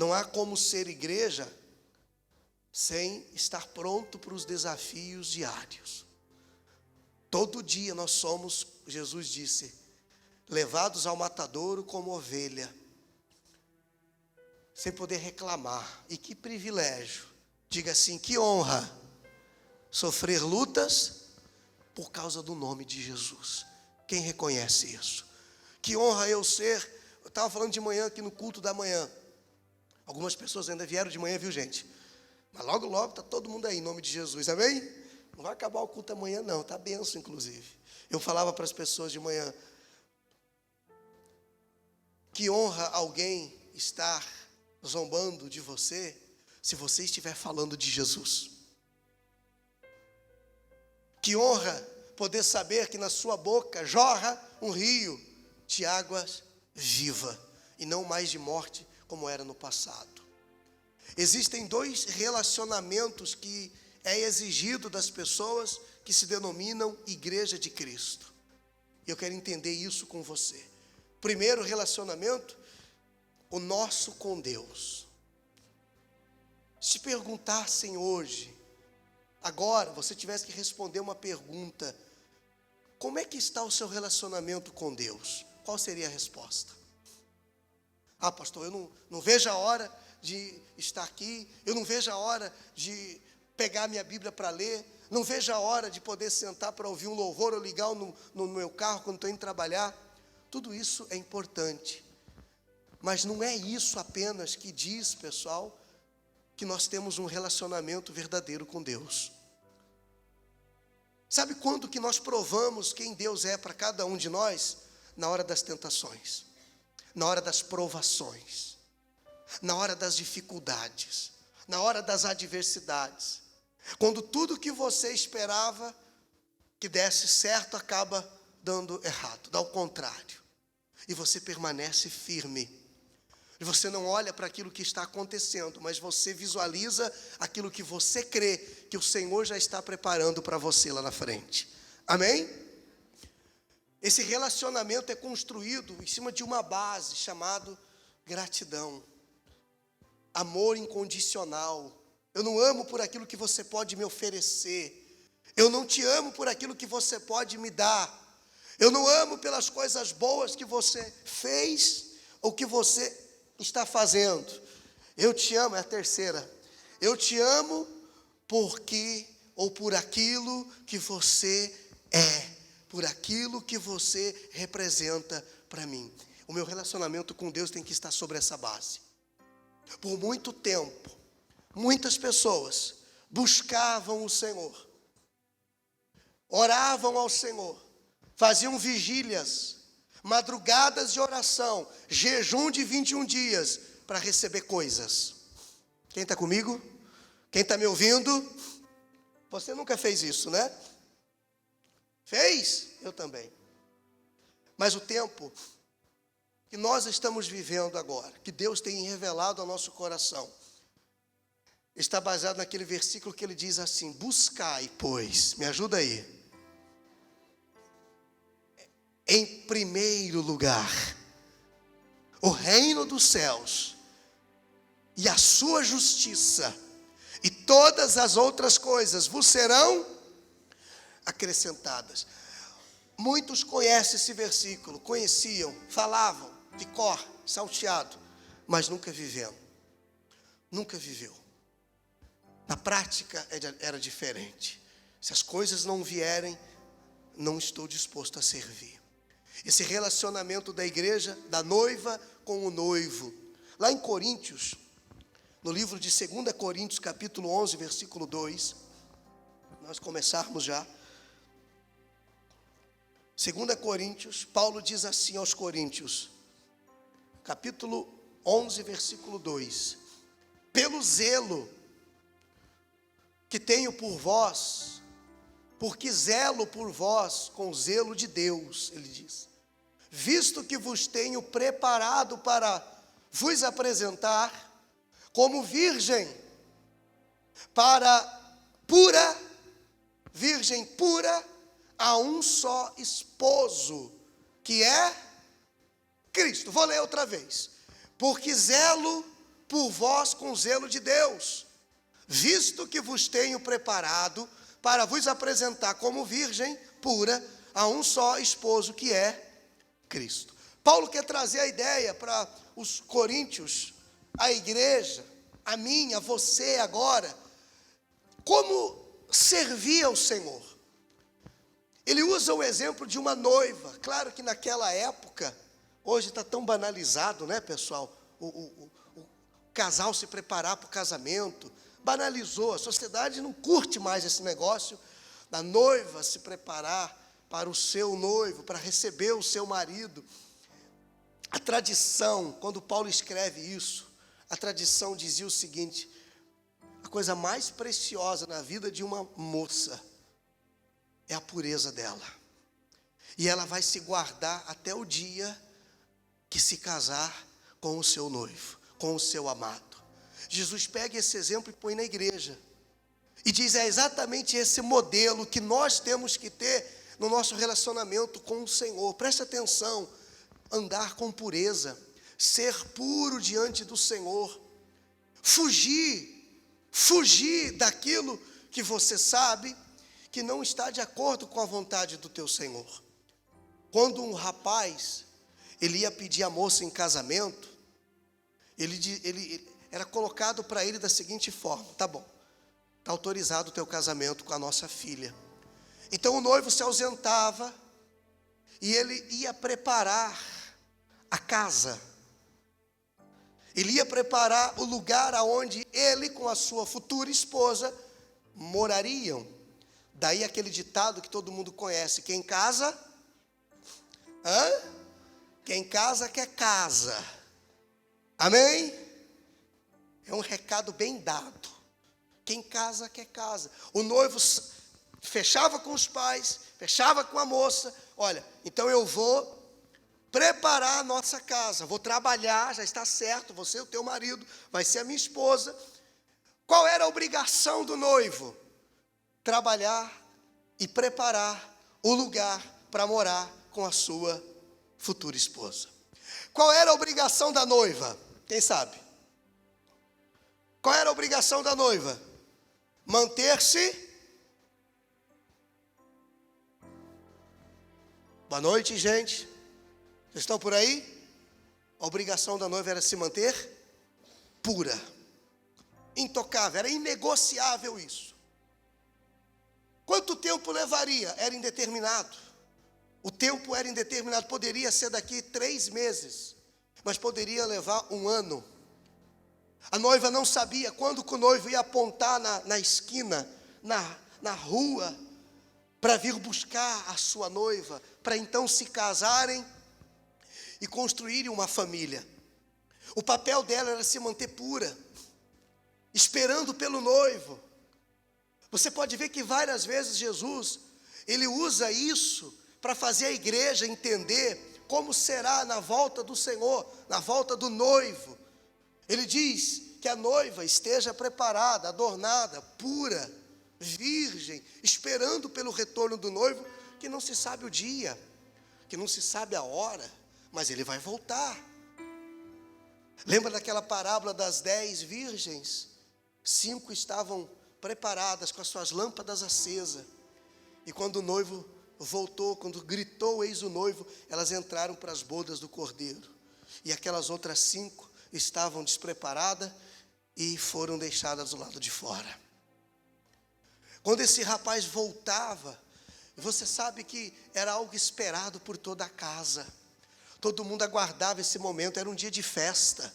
não há como ser igreja sem estar pronto para os desafios diários. Todo dia nós somos, Jesus disse, levados ao matadouro como ovelha, sem poder reclamar. E que privilégio, diga assim, que honra, sofrer lutas por causa do nome de Jesus. Quem reconhece isso? Que honra eu ser, eu estava falando de manhã aqui no culto da manhã, algumas pessoas ainda vieram de manhã, viu gente? Mas logo, logo está todo mundo aí, em nome de Jesus, amém? Não vai acabar o culto amanhã não, está benção inclusive. Eu falava para as pessoas de manhã, que honra alguém estar zombando de você, se você estiver falando de Jesus. Que honra poder saber que na sua boca jorra um rio de águas viva, e não mais de morte como era no passado. Existem dois relacionamentos que é exigido das pessoas que se denominam Igreja de Cristo. E eu quero entender isso com você. Primeiro relacionamento, o nosso com Deus. Se perguntassem hoje, agora, você tivesse que responder uma pergunta, como é que está o seu relacionamento com Deus? Qual seria a resposta? Ah, pastor, eu não vejo a hora de estar aqui, eu não vejo a hora de pegar minha Bíblia para ler, não vejo a hora de poder sentar para ouvir um louvor ou ligar no meu carro quando estou indo trabalhar. Tudo isso é importante, mas não é isso apenas que diz, pessoal, que nós temos um relacionamento verdadeiro com Deus. Sabe quando que nós provamos quem Deus é para cada um de nós? Na hora das tentações, na hora das provações, na hora das dificuldades, na hora das adversidades. Quando tudo que você esperava que desse certo acaba dando errado, dá o contrário. E você permanece firme. E você não olha para aquilo que está acontecendo, mas você visualiza aquilo que você crê que o Senhor já está preparando para você lá na frente. Amém? Esse relacionamento é construído em cima de uma base chamada gratidão. Amor incondicional. Eu não amo por aquilo que você pode me oferecer. Eu não te amo por aquilo que você pode me dar. Eu não amo pelas coisas boas que você fez ou que você está fazendo. Eu te amo, é a terceira. Eu te amo porque ou por aquilo que você é, por aquilo que você representa para mim. O meu relacionamento com Deus tem que estar sobre essa base. Por muito tempo, muitas pessoas buscavam o Senhor, oravam ao Senhor, faziam vigílias, madrugadas de oração, jejum de 21 dias para receber coisas. Quem está comigo? Quem está me ouvindo? Você nunca fez isso, né? Fez? Eu também. Mas o tempo que nós estamos vivendo agora, que Deus tem revelado ao nosso coração, está baseado naquele versículo que ele diz assim: buscai, pois, me ajuda aí, em primeiro lugar, o reino dos céus e a sua justiça, e todas as outras coisas vos serão acrescentadas. Muitos conhecem esse versículo, conheciam, falavam de cor, salteado, mas nunca viveram. Nunca viveu. Na prática era diferente. Se as coisas não vierem, não estou disposto a servir. Esse relacionamento da igreja, da noiva com o noivo. Lá em Coríntios, no livro de 2 Coríntios, capítulo 11, versículo 2, nós começarmos já. 2 Coríntios, Paulo diz assim aos Coríntios, capítulo 11, versículo 2: pelo zelo que tenho por vós, porque zelo por vós com zelo de Deus, ele diz, visto que vos tenho preparado para vos apresentar como virgem pura a um só esposo, que é Cristo. Vou ler outra vez. Porque zelo por vós com zelo de Deus, visto que vos tenho preparado para vos apresentar como virgem pura a um só esposo, que é Cristo. Paulo quer trazer a ideia para os coríntios, a igreja, a mim, a você agora, como servir ao Senhor. Ele usa o exemplo de uma noiva. Claro que naquela época, hoje está tão banalizado, né, pessoal? O casal se preparar para o casamento, banalizou. A sociedade não curte mais esse negócio da noiva se preparar para o seu noivo, para receber o seu marido. A tradição, quando Paulo escreve isso, a tradição dizia o seguinte: a coisa mais preciosa na vida de uma moça é a pureza dela. E ela vai se guardar até o dia que se casar com o seu noivo, com o seu amado. Jesus pega esse exemplo e põe na igreja. E diz, é exatamente esse modelo que nós temos que ter no nosso relacionamento com o Senhor. Preste atenção, andar com pureza, ser puro diante do Senhor. Fugir daquilo que você sabe que não está de acordo com a vontade do teu Senhor. Quando um rapaz, ele ia pedir a moça em casamento, ele era colocado para ele da seguinte forma: tá bom, está autorizado o teu casamento com a nossa filha. Então o noivo se ausentava e ele ia preparar a casa. Ele ia preparar o lugar aonde ele com a sua futura esposa morariam. Daí aquele ditado que todo mundo conhece: quem casa, quem casa quer casa. Amém? É um recado bem dado. Quem casa quer casa. O noivo fechava com os pais, fechava com a moça. Olha, então eu vou preparar a nossa casa, vou trabalhar, já está certo, você, o teu marido, vai ser a minha esposa. Qual era a obrigação do noivo? Trabalhar e preparar o lugar para morar com a sua futura esposa. Qual era a obrigação da noiva? Quem sabe? Qual era a obrigação da noiva? Manter-se. Boa noite, gente. Vocês estão por aí? A obrigação da noiva era se manter pura, intocável, era inegociável isso. Quanto tempo levaria? Era indeterminado. O tempo era indeterminado, poderia ser daqui 3 meses, mas poderia levar 1 ano. A noiva não sabia quando que o noivo ia apontar na esquina, na rua, para vir buscar a sua noiva, para então se casarem e construírem uma família. O papel dela era se manter pura, esperando pelo noivo. Você pode ver que várias vezes Jesus, ele usa isso para fazer a igreja entender como será na volta do Senhor, na volta do noivo. Ele diz que a noiva esteja preparada, adornada, pura, virgem, esperando pelo retorno do noivo, que não se sabe o dia, que não se sabe a hora, mas ele vai voltar. Lembra daquela parábola das 10 virgens? 5 estavam preparadas com as suas lâmpadas acesas, e quando o noivo voltou, quando gritou eis o noivo, elas entraram para as bodas do Cordeiro, e aquelas outras 5 estavam despreparadas e foram deixadas do lado de fora. Quando esse rapaz voltava, você sabe que era algo esperado por toda a casa, todo mundo aguardava esse momento, era um dia de festa.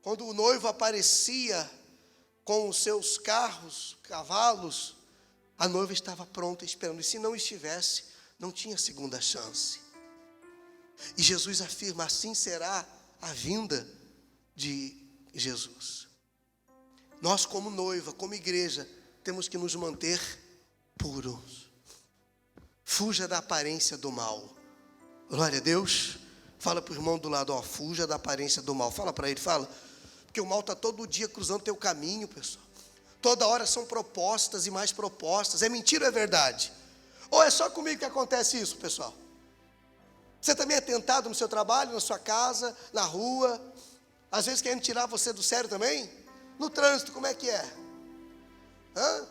Quando o noivo aparecia com os seus carros, cavalos, a noiva estava pronta esperando, e se não estivesse, não tinha segunda chance. E Jesus afirma: assim será a vinda de Jesus. Nós, como noiva, como igreja, temos que nos manter puros. Fuja da aparência do mal. Glória a Deus. Fala para o irmão do lado, fuja da aparência do mal. Fala para ele, fala. Porque o mal está todo dia cruzando teu caminho, pessoal. Toda hora são propostas e mais propostas. É mentira ou é verdade? Ou é só comigo que acontece isso, pessoal? Você também é tentado no seu trabalho, na sua casa, na rua? Às vezes querendo tirar você do sério também. No trânsito, como é que é?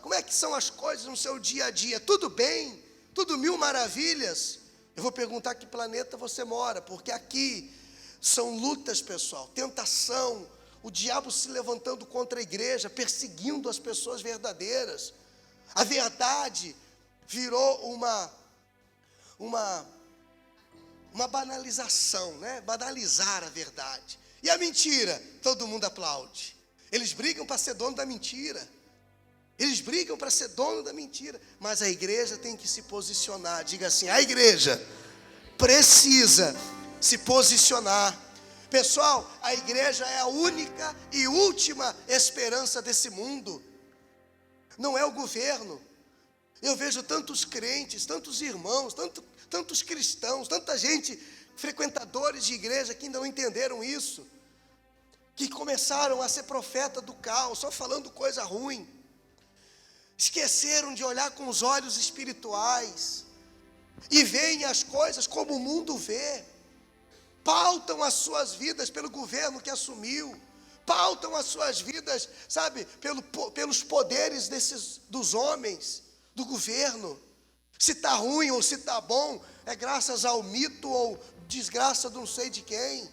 Como é que são as coisas no seu dia a dia? Tudo bem? Tudo mil maravilhas? Eu vou perguntar que planeta você mora, porque aqui são lutas, pessoal, tentação, o diabo se levantando contra a igreja, perseguindo as pessoas verdadeiras. A verdade virou uma banalização, né? Banalizar a verdade. E a mentira, todo mundo aplaude. Eles brigam para ser dono da mentira. Eles brigam para ser dono da mentira. Mas a igreja tem que se posicionar. Diga assim, a igreja precisa se posicionar. Pessoal, a igreja é a única e última esperança desse mundo. Não é o governo. Eu vejo tantos crentes, tantos irmãos, tantos cristãos, tanta gente, frequentadores de igreja que ainda não entenderam isso, que começaram a ser profeta do caos, só falando coisa ruim, esqueceram de olhar com os olhos espirituais, e veem as coisas como o mundo vê, pautam as suas vidas pelo governo que assumiu, pautam as suas vidas, sabe, pelos poderes dos homens, do governo. Se está ruim ou se está bom, é graças ao mito ou desgraça de não sei de quem.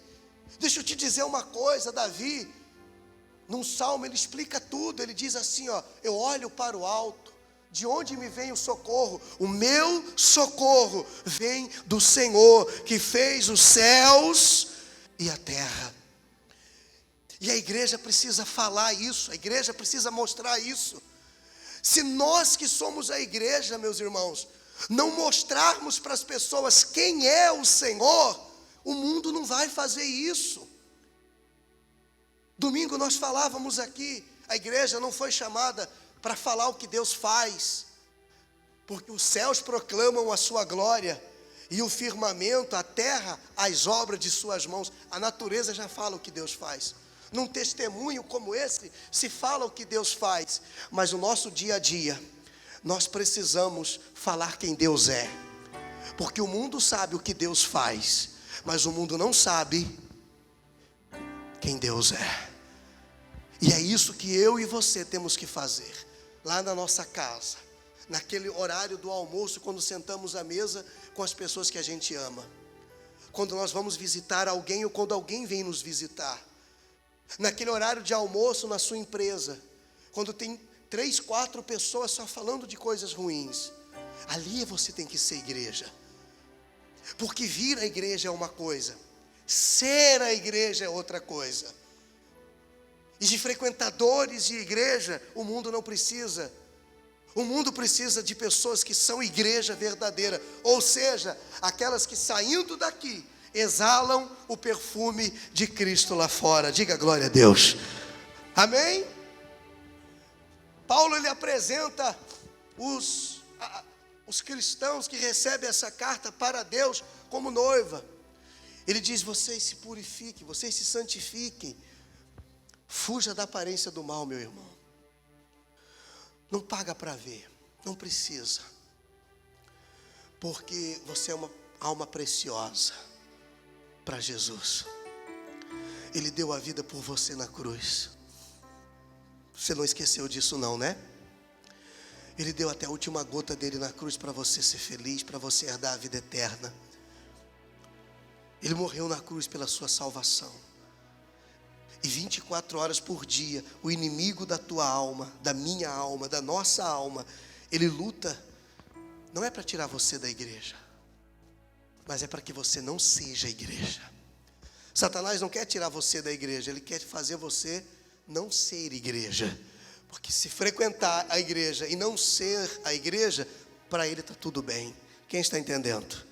Deixa eu te dizer uma coisa, Davi, num salmo ele explica tudo, ele diz assim, eu olho para o alto, de onde me vem o socorro? O meu socorro vem do Senhor, que fez os céus e a terra. E a igreja precisa falar isso, a igreja precisa mostrar isso. Se nós que somos a igreja, meus irmãos, não mostrarmos para as pessoas quem é o Senhor, o mundo não vai fazer isso. Domingo nós falávamos aqui, a igreja não foi chamada para falar o que Deus faz, porque os céus proclamam a sua glória, e o firmamento, a terra, as obras de suas mãos. A natureza já fala o que Deus faz. Num testemunho como esse, se fala o que Deus faz, mas no nosso dia a dia, nós precisamos falar quem Deus é, porque o mundo sabe o que Deus faz, mas o mundo não sabe quem Deus é. E é isso que eu e você temos que fazer, lá na nossa casa, naquele horário do almoço, quando sentamos à mesa com as pessoas que a gente ama, quando nós vamos visitar alguém ou quando alguém vem nos visitar, naquele horário de almoço na sua empresa, quando tem 3, 4 pessoas só falando de coisas ruins, ali você tem que ser igreja, porque vir à igreja é uma coisa, ser a igreja é outra coisa. E de frequentadores de igreja, o mundo não precisa. O mundo precisa de pessoas que são igreja verdadeira, ou seja, aquelas que saindo daqui exalam o perfume de Cristo lá fora. Diga glória a Deus. Amém? Paulo ele apresenta os cristãos que recebem essa carta para Deus como noiva. Ele diz: vocês se purifiquem, vocês se santifiquem, fuja da aparência do mal, meu irmão. Não paga para ver, não precisa, porque você é uma alma preciosa para Jesus. Ele deu a vida por você na cruz. Você não esqueceu disso não, né? Ele deu até a última gota dele na cruz para você ser feliz, para você herdar a vida eterna. Ele morreu na cruz pela sua salvação. E 24 horas por dia, o inimigo da tua alma, da minha alma, da nossa alma, ele luta, não é para tirar você da igreja, mas é para que você não seja igreja. Satanás não quer tirar você da igreja, ele quer fazer você não ser igreja. Porque se frequentar a igreja e não ser a igreja, para ele está tudo bem. Quem está entendendo?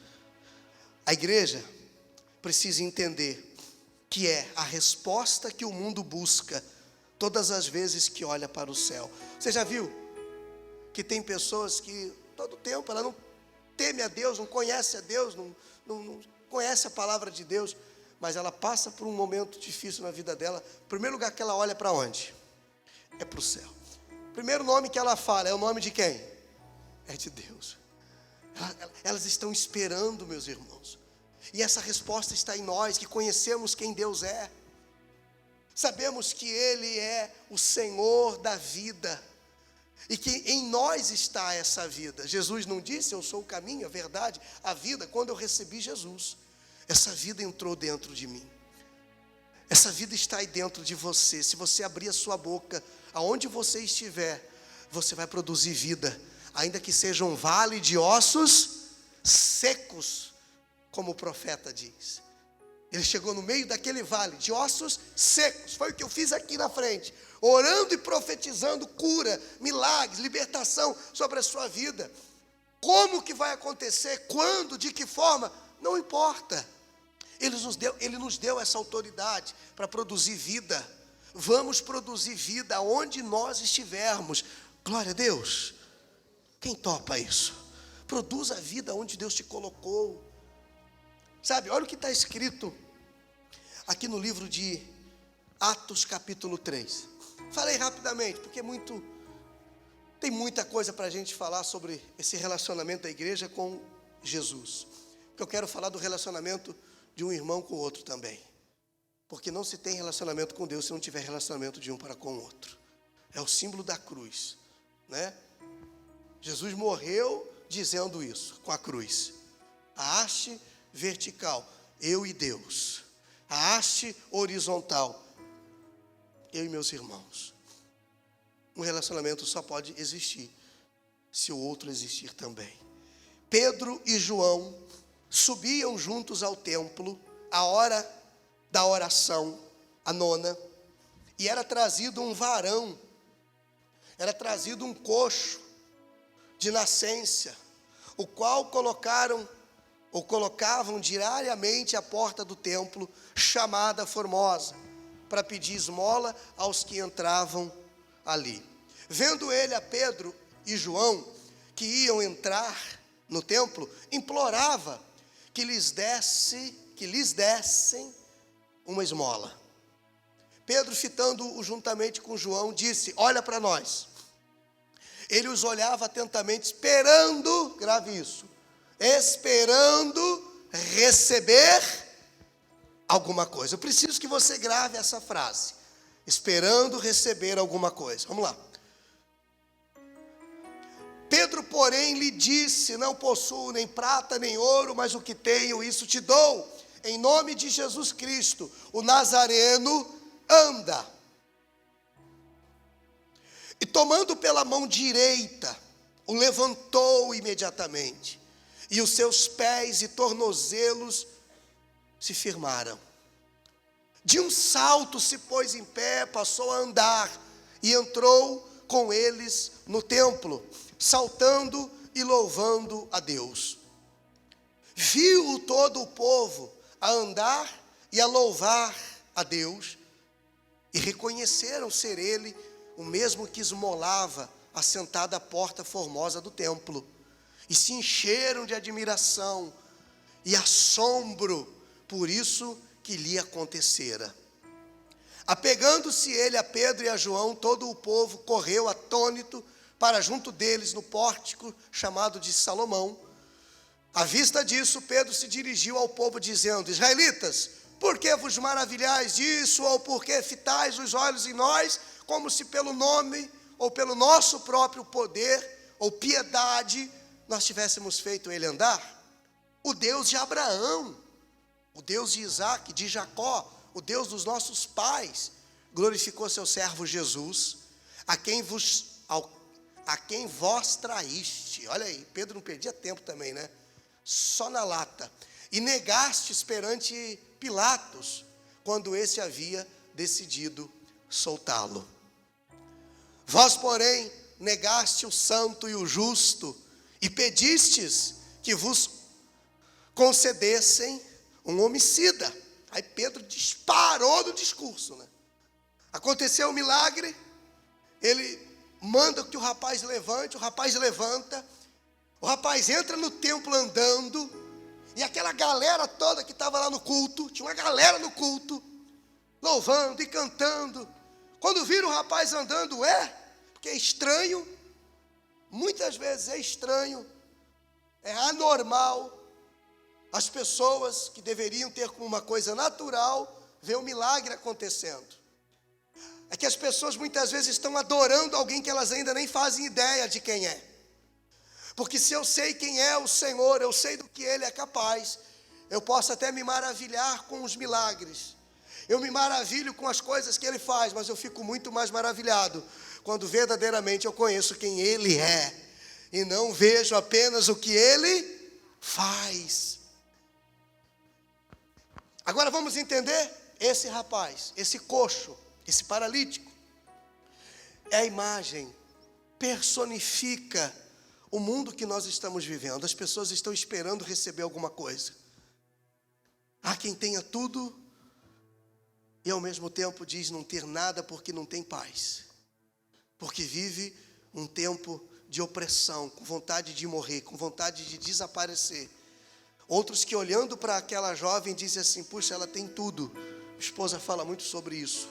A igreja precisa entender que é a resposta que o mundo busca todas as vezes que olha para o céu. Você já viu que tem pessoas que todo tempo ela não teme a Deus, não conhece a Deus, não conhece a palavra de Deus, mas ela passa por um momento difícil na vida dela. O primeiro lugar que ela olha para onde? É para o céu. O primeiro nome que ela fala é o nome de quem? É de Deus. Elas estão esperando, meus irmãos. E essa resposta está em nós, que conhecemos quem Deus é. Sabemos que Ele é o Senhor da vida e que em nós está essa vida. Jesus não disse: eu sou o caminho, a verdade, a vida. Quando eu recebi Jesus, essa vida entrou dentro de mim. Essa vida está aí dentro de você. Se você abrir a sua boca, aonde você estiver, você vai produzir vida, ainda que seja um vale de ossos secos, como o profeta diz. Ele chegou no meio daquele vale de ossos secos. Foi o que eu fiz aqui na frente, orando e profetizando cura, milagres, libertação sobre a sua vida. Como que vai acontecer, quando, de que forma, não importa. Ele nos deu essa autoridade para produzir vida. Vamos produzir vida aonde nós estivermos. Glória a Deus. Quem topa isso? Produza a vida onde Deus te colocou. Sabe, olha o que está escrito aqui no livro de Atos capítulo 3. Falei rapidamente, porque tem muita coisa para a gente falar sobre esse relacionamento da igreja com Jesus. Porque eu quero falar do relacionamento de um irmão com o outro também. Porque não se tem relacionamento com Deus se não tiver relacionamento de um para com o outro. É o símbolo da cruz, né? Jesus morreu dizendo isso, com a cruz. A haste vertical, eu e Deus. A haste horizontal, eu e meus irmãos. Um relacionamento só pode existir se o outro existir também. Pedro e João subiam juntos ao templo, a hora da oração, a nona, e era trazido um varão, era trazido um coxo de nascença, o qual colocavam diariamente à porta do templo, chamada Formosa, para pedir esmola aos que entravam ali. Vendo ele a Pedro e João, que iam entrar no templo, implorava que lhes dessem uma esmola. Pedro, fitando-o juntamente com João, disse: olha para nós. Ele os olhava atentamente, esperando, grave isso, esperando receber alguma coisa. Eu preciso que você grave essa frase: esperando receber alguma coisa. Vamos lá. Pedro, porém, lhe disse: não possuo nem prata nem ouro, mas o que tenho, isso te dou. Em nome de Jesus Cristo, o Nazareno, anda. E tomando pela mão direita, o levantou imediatamente, e os seus pés e tornozelos se firmaram. De um salto se pôs em pé, passou a andar, e entrou com eles no templo, saltando e louvando a Deus. Viu todo o povo a andar e a louvar a Deus, e reconheceram ser ele o mesmo que esmolava assentado à porta formosa do templo, e se encheram de admiração e assombro por isso que lhe acontecera. Apegando-se ele a Pedro e a João, todo o povo correu atônito para junto deles no pórtico chamado de Salomão. À vista disso, Pedro se dirigiu ao povo dizendo: israelitas, por que vos maravilhais disso, ou por que fitais os olhos em nós, como se pelo nome, ou pelo nosso próprio poder, ou piedade, nós tivéssemos feito ele andar? O Deus de Abraão, o Deus de Isaac, de Jacó, o Deus dos nossos pais, glorificou seu servo Jesus, a quem vós traíste. Olha aí, Pedro não perdia tempo também, né? Só na lata. E negastes perante Pilatos, quando esse havia decidido soltá-lo. Vós, porém, negaste o santo e o justo, e pedistes que vos concedessem um homicida. Aí Pedro disparou do discurso, né? Aconteceu um milagre, ele manda que o rapaz levante, o rapaz levanta, o rapaz entra no templo andando, e aquela galera toda que estava lá no culto, tinha uma galera no culto, louvando e cantando. Quando viram o rapaz andando, porque é estranho, muitas vezes é estranho, é anormal, as pessoas que deveriam ter como uma coisa natural, ver um milagre acontecendo. é que as pessoas muitas vezes estão adorando alguém que elas ainda nem fazem ideia de quem é. Porque se eu sei quem é o Senhor, eu sei do que Ele é capaz, eu posso até me maravilhar com os milagres. Eu me maravilho com as coisas que Ele faz, mas eu fico muito mais maravilhado quando verdadeiramente eu conheço quem Ele é e não vejo apenas o que Ele faz. Agora vamos entender esse rapaz, esse coxo, esse paralítico. É a imagem, personifica o mundo que nós estamos vivendo. As pessoas estão esperando receber alguma coisa. Há quem tenha tudo e ao mesmo tempo diz não ter nada porque não tem paz. Porque vive um tempo de opressão, com vontade de morrer, com vontade de desaparecer. Outros que olhando para aquela jovem dizem assim, puxa, ela tem tudo. A esposa fala muito sobre isso.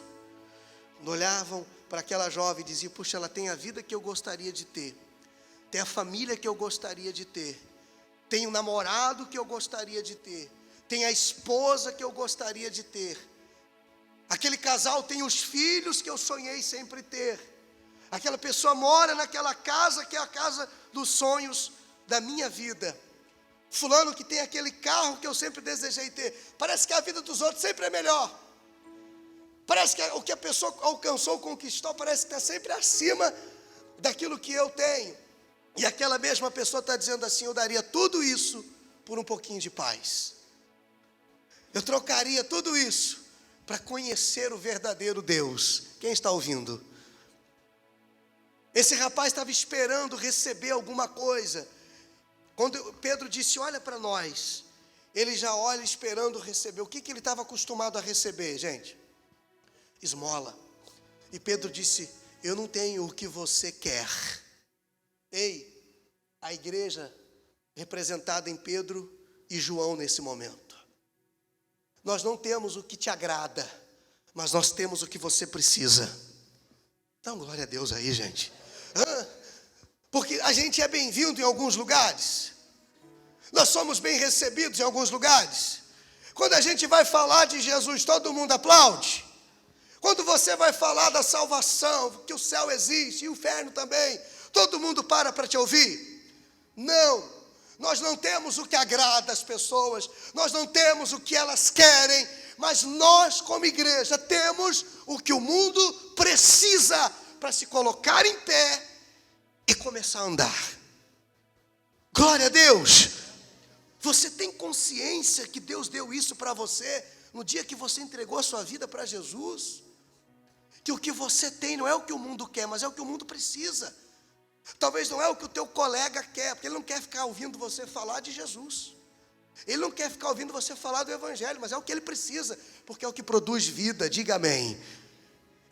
Quando olhavam para aquela jovem e diziam, puxa, ela tem a vida que eu gostaria de ter. Tem a família que eu gostaria de ter. Tem o namorado que eu gostaria de ter. Tem a esposa que eu gostaria de ter. Aquele casal tem os filhos que eu sonhei sempre ter. Aquela pessoa mora naquela casa que é a casa dos sonhos da minha vida. Fulano que tem aquele carro que eu sempre desejei ter. Parece que a vida dos outros sempre é melhor. Parece que o que a pessoa alcançou, conquistou, parece que está sempre acima daquilo que eu tenho. E aquela mesma pessoa está dizendo assim, eu daria tudo isso por um pouquinho de paz. Eu trocaria tudo isso para conhecer o verdadeiro Deus. Quem está ouvindo? Esse rapaz estava esperando receber alguma coisa. Quando Pedro disse, olha para nós, ele já olha esperando receber. O que ele estava acostumado a receber, gente? Esmola. E Pedro disse, eu não tenho o que você quer. Ei, a igreja representada em Pedro e João nesse momento. Nós não temos o que te agrada, mas nós temos o que você precisa. Então, glória a Deus aí, gente. Porque a gente é bem-vindo em alguns lugares. Nós somos bem recebidos em alguns lugares. Quando a gente vai falar de Jesus, todo mundo aplaude. Quando você vai falar da salvação, que o céu existe e o inferno também, todo mundo para te ouvir. Não, nós não temos o que agrada as pessoas, nós não temos o que elas querem, mas nós como igreja temos o que o mundo precisa para se colocar em pé e começar a andar. Glória a Deus! Você tem consciência que Deus deu isso para você no dia que você entregou a sua vida para Jesus? Que o que você tem não é o que o mundo quer, mas é o que o mundo precisa. Talvez não é o que o teu colega quer, porque ele não quer ficar ouvindo você falar de Jesus. Ele não quer ficar ouvindo você falar do Evangelho, mas é o que ele precisa, porque é o que produz vida, diga amém.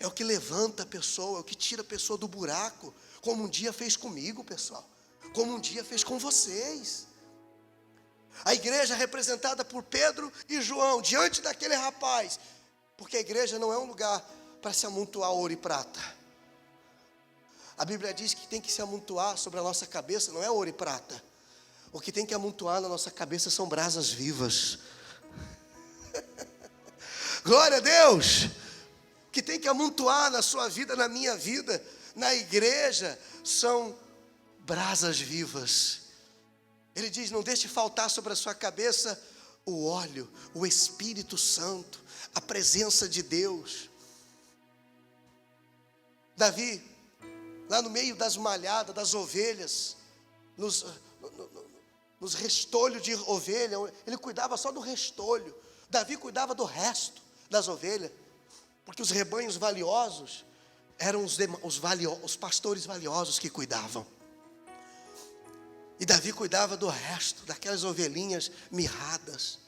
É o que levanta a pessoa, é o que tira a pessoa do buraco, como um dia fez comigo, pessoal, como um dia fez com vocês. A igreja representada por Pedro e João, diante daquele rapaz, porque a igreja não é um lugar para se amontoar ouro e prata. A Bíblia diz que tem que se amontoar sobre a nossa cabeça, não é ouro e prata. O que tem que amontoar na nossa cabeça são brasas vivas. Glória a Deus! O que tem que amontoar na sua vida, na minha vida, na igreja, são brasas vivas. Ele diz, não deixe faltar sobre a sua cabeça o óleo, o Espírito Santo, a presença de Deus. Davi, lá no meio das malhadas, das ovelhas, nos restolhos de ovelha, ele cuidava só do restolho. Davi cuidava do resto das ovelhas, porque os rebanhos valiosos eram os pastores valiosos que cuidavam. E Davi cuidava do resto, daquelas ovelhinhas mirradas.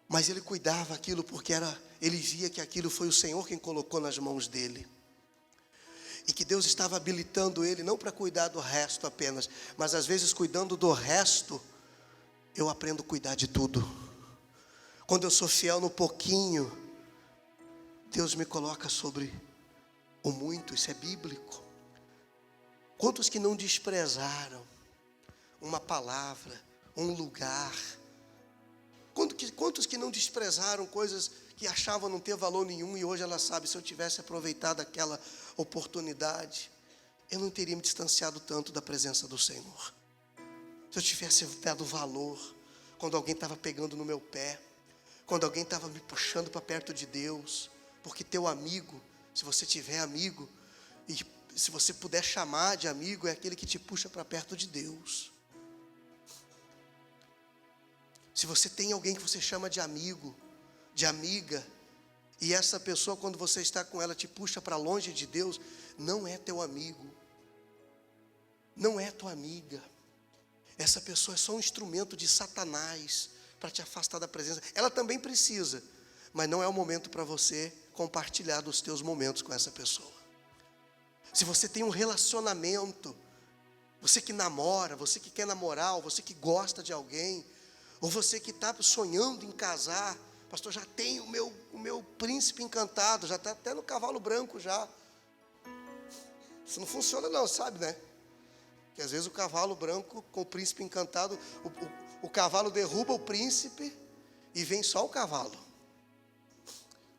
Mas ele cuidava aquilo porque ele via que aquilo foi o Senhor quem colocou nas mãos dele. E que Deus estava habilitando ele não para cuidar do resto apenas, mas às vezes cuidando do resto, eu aprendo a cuidar de tudo. Quando eu sou fiel no pouquinho, Deus me coloca sobre o muito, isso é bíblico. Quantos que não desprezaram uma palavra, um lugar? Quantos que não desprezaram coisas que achavam não ter valor nenhum e hoje ela sabe, se eu tivesse aproveitado aquela oportunidade, eu não teria me distanciado tanto da presença do Senhor. Se eu tivesse dado valor quando alguém estava pegando no meu pé, quando alguém estava me puxando para perto de Deus, porque teu amigo, se você tiver amigo, e se você puder chamar de amigo, é aquele que te puxa para perto de Deus. Se você tem alguém que você chama de amigo, de amiga, e essa pessoa, quando você está com ela, te puxa para longe de Deus, não é teu amigo, não é tua amiga. Essa pessoa é só um instrumento de Satanás para te afastar da presença. Ela também precisa, mas não é o momento para você compartilhar dos teus momentos com essa pessoa. Se você tem um relacionamento, você que namora, você que quer namorar, ou você que gosta de alguém, ou você que está sonhando em casar, pastor, já tem o meu príncipe encantado, já está até no cavalo branco já. Isso não funciona não, sabe, né? Que às vezes o cavalo branco com o príncipe encantado, o cavalo derruba o príncipe e vem só o cavalo.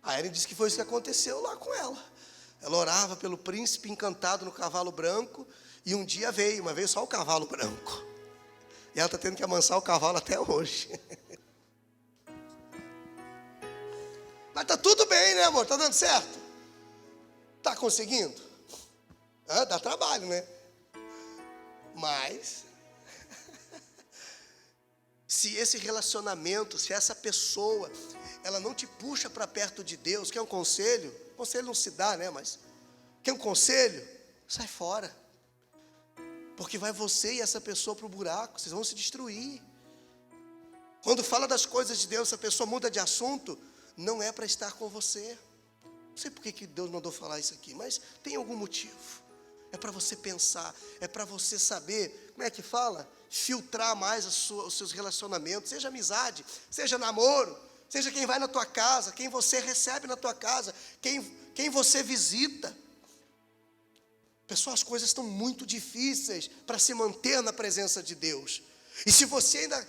A Ellen disse que foi isso que aconteceu lá com ela. Ela orava pelo príncipe encantado no cavalo branco e um dia veio, mas veio só o cavalo branco. E ela está tendo que amansar o cavalo até hoje. Mas está tudo bem, né, amor? Está dando certo? Está conseguindo? Dá trabalho, né? Mas, se esse relacionamento, se essa pessoa, ela não te puxa para perto de Deus, quer um conselho? Conselho não se dá, né? Mas, quer um conselho? Sai fora. Porque vai você e essa pessoa para o buraco, vocês vão se destruir. Quando fala das coisas de Deus, essa pessoa muda de assunto, não é para estar com você. Não sei por que Deus mandou falar isso aqui, mas tem algum motivo. É para você pensar, é para você saber, como é que fala? Filtrar mais os seus relacionamentos, seja amizade, seja namoro, seja quem vai na tua casa, quem você recebe na tua casa, quem você visita. Pessoal, as coisas estão muito difíceis para se manter na presença de Deus. E se você ainda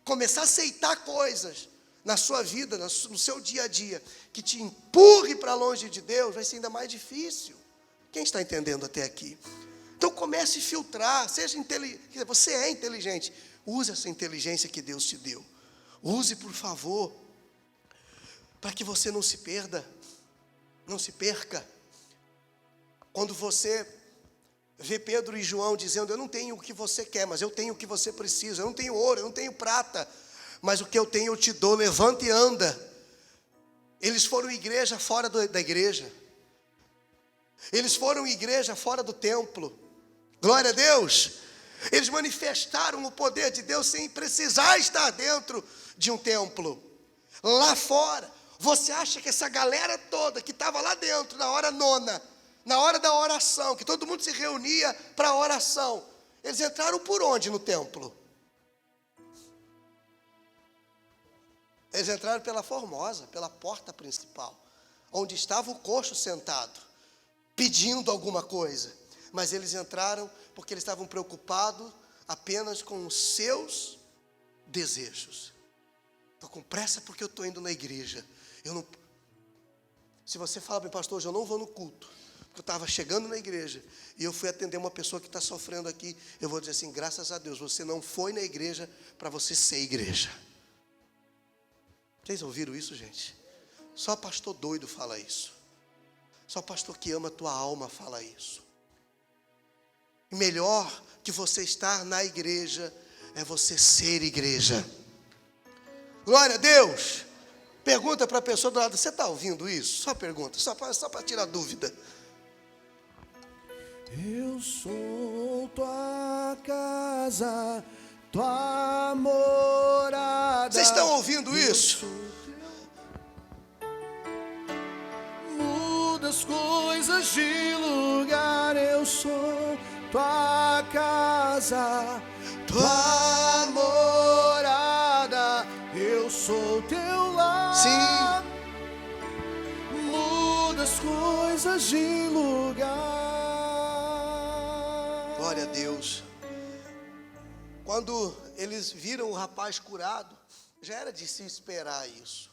começar a aceitar coisas na sua vida, no seu dia a dia, que te empurre para longe de Deus, vai ser ainda mais difícil. Quem está entendendo até aqui? Então comece a filtrar, seja inteligente. Você é inteligente, use essa inteligência que Deus te deu. Use, por favor, para que você não se perda, não se perca. Quando você vê Pedro e João dizendo, eu não tenho o que você quer, mas eu tenho o que você precisa, eu não tenho ouro, eu não tenho prata, mas o que eu tenho eu te dou, levanta e anda. Eles foram igreja fora da igreja. Eles foram igreja fora do templo. Glória a Deus. Eles manifestaram o poder de Deus sem precisar estar dentro de um templo. Lá fora, você acha que essa galera toda que estava lá dentro na hora nona, na hora da oração, que todo mundo se reunia para a oração, eles entraram por onde no templo? Eles entraram pela Formosa, pela porta principal, onde estava o coxo sentado, pedindo alguma coisa. Mas eles entraram porque eles estavam preocupados apenas com os seus desejos. Estou com pressa porque eu estou indo na igreja. Se você fala para mim, pastor, hoje eu não vou no culto, porque eu estava chegando na igreja e eu fui atender uma pessoa que está sofrendo aqui, eu vou dizer assim, graças a Deus, você não foi na igreja para você ser igreja. Vocês ouviram isso, gente? Só pastor doido fala isso. Só pastor que ama a tua alma fala isso. Melhor que você estar na igreja é você ser igreja. Glória a Deus. Pergunta para a pessoa do lado, você está ouvindo isso? Só pergunta, só para tirar dúvida. Eu sou tua casa, tua morada. Vocês estão ouvindo isso? Muda as coisas de lugar. Eu sou tua casa, tua morada. Eu sou teu lar. Sim. Muda as coisas de lugar. Glória a Deus. Quando eles viram o rapaz curado, Já era de se esperar isso,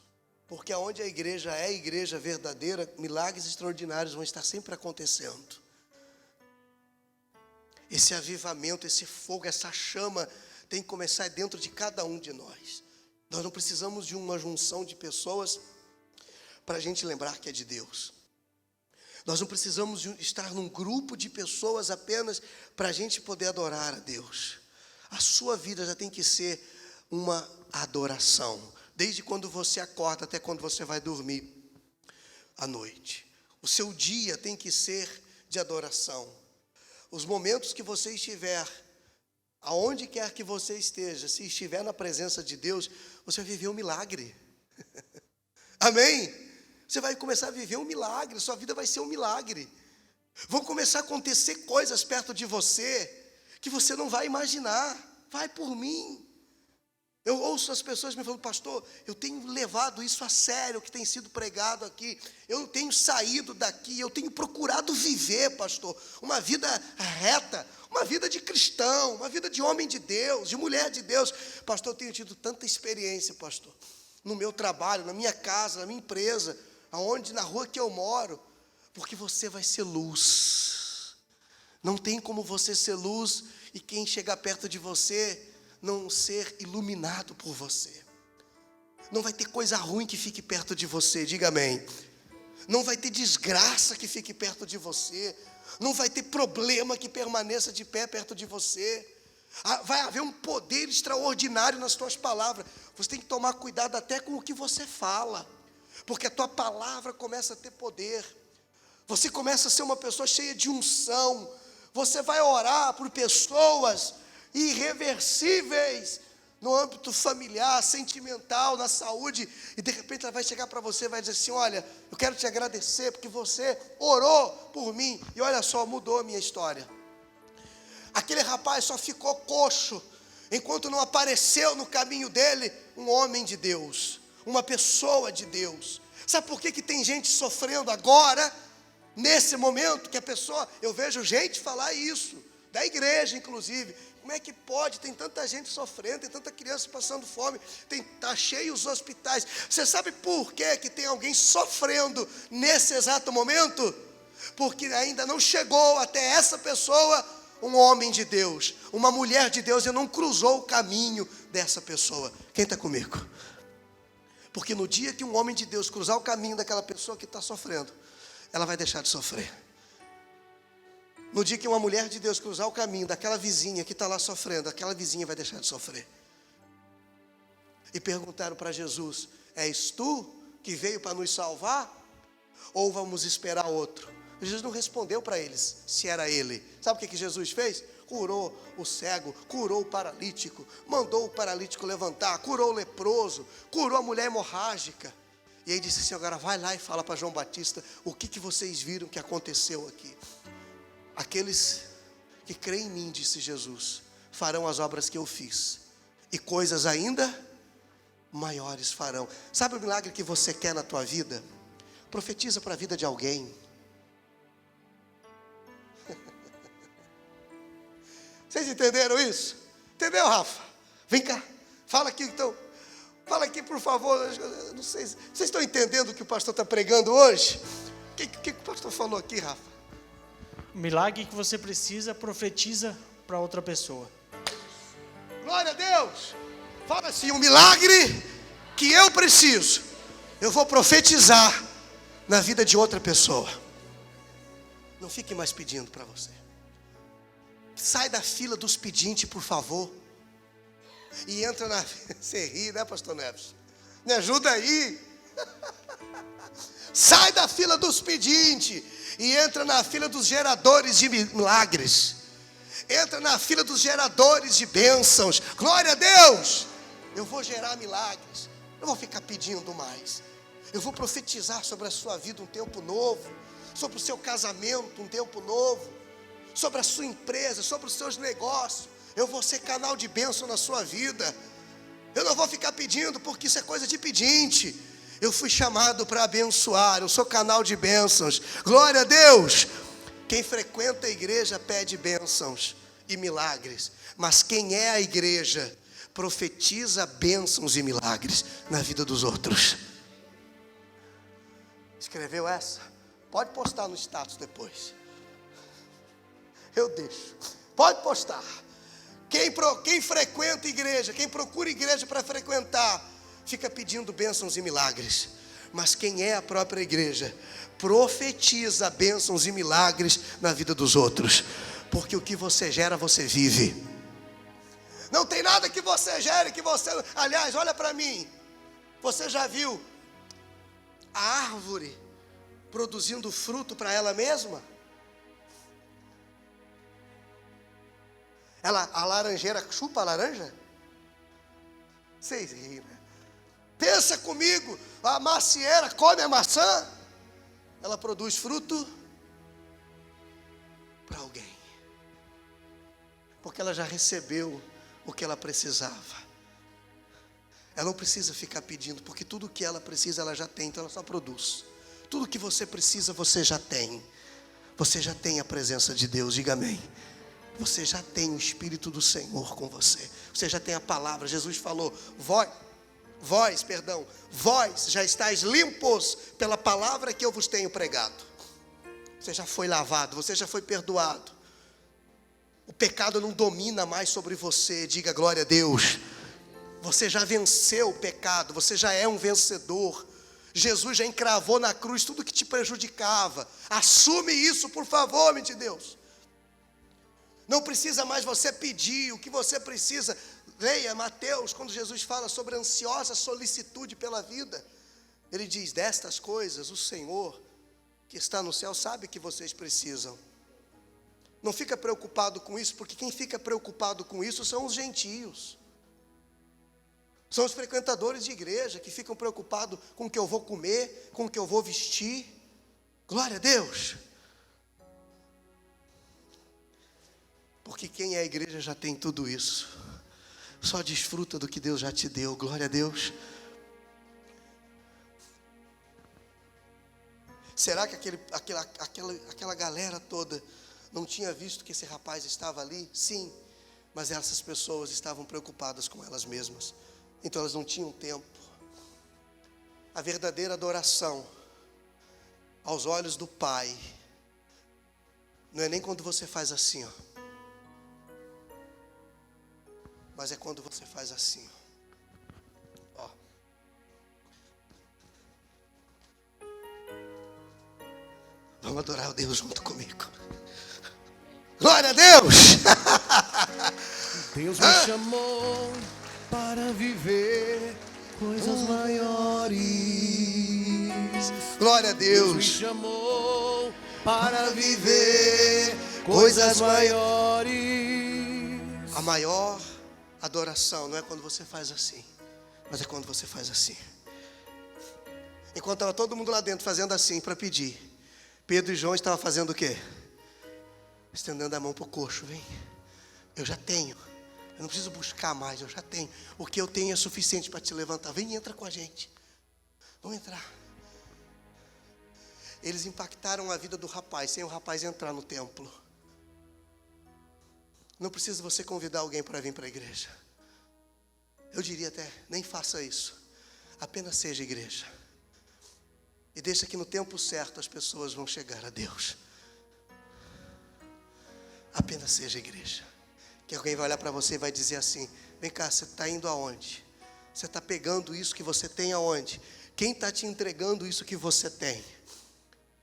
porque onde a igreja é a igreja verdadeira, milagres extraordinários vão estar sempre acontecendo. Esse avivamento, esse fogo, essa chama tem que começar dentro de cada um de nós. Nós não precisamos de uma junção de pessoas para a gente lembrar que é de Deus. Nós não precisamos estar num grupo de pessoas apenas para a gente poder adorar a Deus. A sua vida já tem que ser uma adoração, desde quando você acorda até quando você vai dormir à noite. O seu dia tem que ser de adoração. Os momentos que você estiver, aonde quer que você esteja, se estiver na presença de Deus, você vai viver um milagre. Amém? Você vai começar a viver um milagre, sua vida vai ser um milagre. Vão começar a acontecer coisas perto de você que você não vai imaginar. Vai por mim. Eu ouço as pessoas me falando, pastor, eu tenho levado isso a sério, o que tem sido pregado aqui. Eu tenho saído daqui, eu tenho procurado viver, pastor, uma vida reta, uma vida de cristão, uma vida de homem de Deus, de mulher de Deus. Pastor, eu tenho tido tanta experiência, pastor, no meu trabalho, na minha casa, na minha empresa, aonde, na rua que eu moro, porque você vai ser luz. Não tem como você ser luz e quem chegar perto de você não ser iluminado por você. Não vai ter coisa ruim que fique perto de você, diga amém. Não vai ter desgraça que fique perto de você. Não vai ter problema que permaneça de pé perto de você. Vai haver um poder extraordinário nas tuas palavras. Você tem que tomar cuidado até com o que você fala, porque a tua palavra começa a ter poder. Você começa a ser uma pessoa cheia de unção. Você vai orar por pessoas irreversíveis no âmbito familiar, sentimental, na saúde, e de repente ela vai chegar para você e vai dizer assim, olha, eu quero te agradecer porque você orou por mim, e olha só, mudou a minha história. Aquele rapaz só ficou coxo, enquanto não apareceu no caminho dele um homem de Deus, uma pessoa de Deus. Sabe por que tem gente sofrendo agora, nesse momento, que a pessoa, eu vejo gente falar isso, da igreja inclusive, como é que pode, tem tanta gente sofrendo, tem tanta criança passando fome, está cheio os hospitais. Você sabe por que tem alguém sofrendo nesse exato momento? Porque ainda não chegou até essa pessoa um homem de Deus, uma mulher de Deus, e não cruzou o caminho dessa pessoa. Quem está comigo? Porque no dia que um homem de Deus cruzar o caminho daquela pessoa que está sofrendo, ela vai deixar de sofrer. No dia que uma mulher de Deus cruzar o caminho daquela vizinha que está lá sofrendo, aquela vizinha vai deixar de sofrer. E perguntaram para Jesus, és tu que veio para nos salvar? Ou vamos esperar outro? Jesus não respondeu para eles se era ele. Sabe o que Jesus fez? Curou o cego, curou o paralítico, mandou o paralítico levantar, curou o leproso, curou a mulher hemorrágica. E aí disse assim, agora vai lá e fala para João Batista, o que vocês viram que aconteceu aqui? Aqueles que creem em mim, disse Jesus, farão as obras que eu fiz, e coisas ainda maiores farão. Sabe o milagre que você quer na tua vida? Profetiza para a vida de alguém. Vocês entenderam isso? Entendeu, Rafa? Vem cá, fala aqui então. Fala aqui, por favor. Eu não sei, vocês estão entendendo o que o pastor está pregando hoje? O que o pastor falou aqui, Rafa? O milagre que você precisa, profetiza para outra pessoa. Glória a Deus. Fala assim, um milagre que eu preciso, eu vou profetizar na vida de outra pessoa. Não fique mais pedindo para você. Sai da fila dos pedintes, por favor. E entra na... Você ri, né, pastor Neves? Me ajuda aí. Sai da fila dos pedintes e entra na fila dos geradores de milagres. Entra na fila dos geradores de bênçãos. Glória a Deus. Eu vou gerar milagres. Não vou ficar pedindo mais. Eu vou profetizar sobre a sua vida um tempo novo. Sobre o seu casamento um tempo novo. Sobre a sua empresa, sobre os seus negócios. Eu vou ser canal de bênção na sua vida. Eu não vou ficar pedindo, porque isso é coisa de pedinte. Eu fui chamado para abençoar, eu sou canal de bênçãos. Glória a Deus. Quem frequenta a igreja pede bênçãos e milagres. Mas quem é a igreja profetiza bênçãos e milagres na vida dos outros. Escreveu essa? Pode postar no status depois. Eu deixo. Pode postar. Quem frequenta igreja, quem procura igreja para frequentar, fica pedindo bênçãos e milagres. Mas quem é a própria igreja, profetiza bênçãos e milagres na vida dos outros. Porque o que você gera, você vive. Não tem nada que você gere, que você... Aliás, olha para mim. Você já viu a árvore produzindo fruto para ela mesma? A laranjeira chupa a laranja? Vocês riram, né? Pensa comigo, a macieira come a maçã, ela produz fruto para alguém, porque ela já recebeu o que ela precisava. Ela não precisa ficar pedindo, porque tudo o que ela precisa ela já tem, então ela só produz. Tudo que você precisa você já tem. Você já tem a presença de Deus, diga amém. Você já tem o Espírito do Senhor com você. Você já tem a palavra. Jesus falou, vós já estáis limpos pela palavra que eu vos tenho pregado. Você já foi lavado, você já foi perdoado. O pecado não domina mais sobre você, diga glória a Deus. Você já venceu o pecado, você já é um vencedor. Jesus já encravou na cruz tudo que te prejudicava. Assume isso, por favor, homem de Deus. Não precisa mais você pedir, o que você precisa. Leia Mateus, quando Jesus fala sobre a ansiosa solicitude pela vida. Ele diz, destas coisas o Senhor que está no céu sabe que vocês precisam. Não fica preocupado com isso, porque quem fica preocupado com isso são os gentios. São os frequentadores de igreja que ficam preocupados com o que eu vou comer, com o que eu vou vestir. Glória a Deus. Porque quem é a igreja já tem tudo isso. Só desfruta do que Deus já te deu. Glória a Deus. Será que aquela galera toda não tinha visto que esse rapaz estava ali? Sim, mas essas pessoas estavam preocupadas com elas mesmas. Então elas não tinham tempo. A verdadeira adoração aos olhos do Pai não é nem quando você faz assim, ó. Mas é quando você faz assim, ó. Vamos adorar o Deus junto comigo. Glória a Deus! Deus me chamou para viver coisas maiores. Glória a Deus! Me chamou para viver coisas maiores. A maior adoração não é quando você faz assim, mas é quando você faz assim. Enquanto estava todo mundo lá dentro fazendo assim para pedir, Pedro e João estavam fazendo o quê? Estendendo a mão para o coxo. Vem, eu já tenho. Eu não preciso buscar mais, eu já tenho. O que eu tenho é suficiente para te levantar. Vem e entra com a gente. Vamos entrar. Eles impactaram a vida do rapaz, sem o rapaz entrar no templo. Não precisa você convidar alguém para vir para a igreja. Eu diria até, nem faça isso. Apenas seja igreja. E deixa que no tempo certo as pessoas vão chegar a Deus. Apenas seja igreja. Que alguém vai olhar para você e vai dizer assim, vem cá, você está indo aonde? Você está pegando isso que você tem aonde? Quem está te entregando isso que você tem?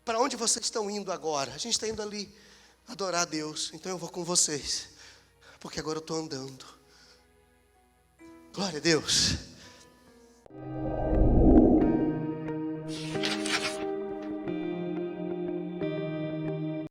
Para onde vocês estão indo agora? A gente está indo ali adorar a Deus. Então eu vou com vocês. Porque agora eu estou andando. Glória a Deus.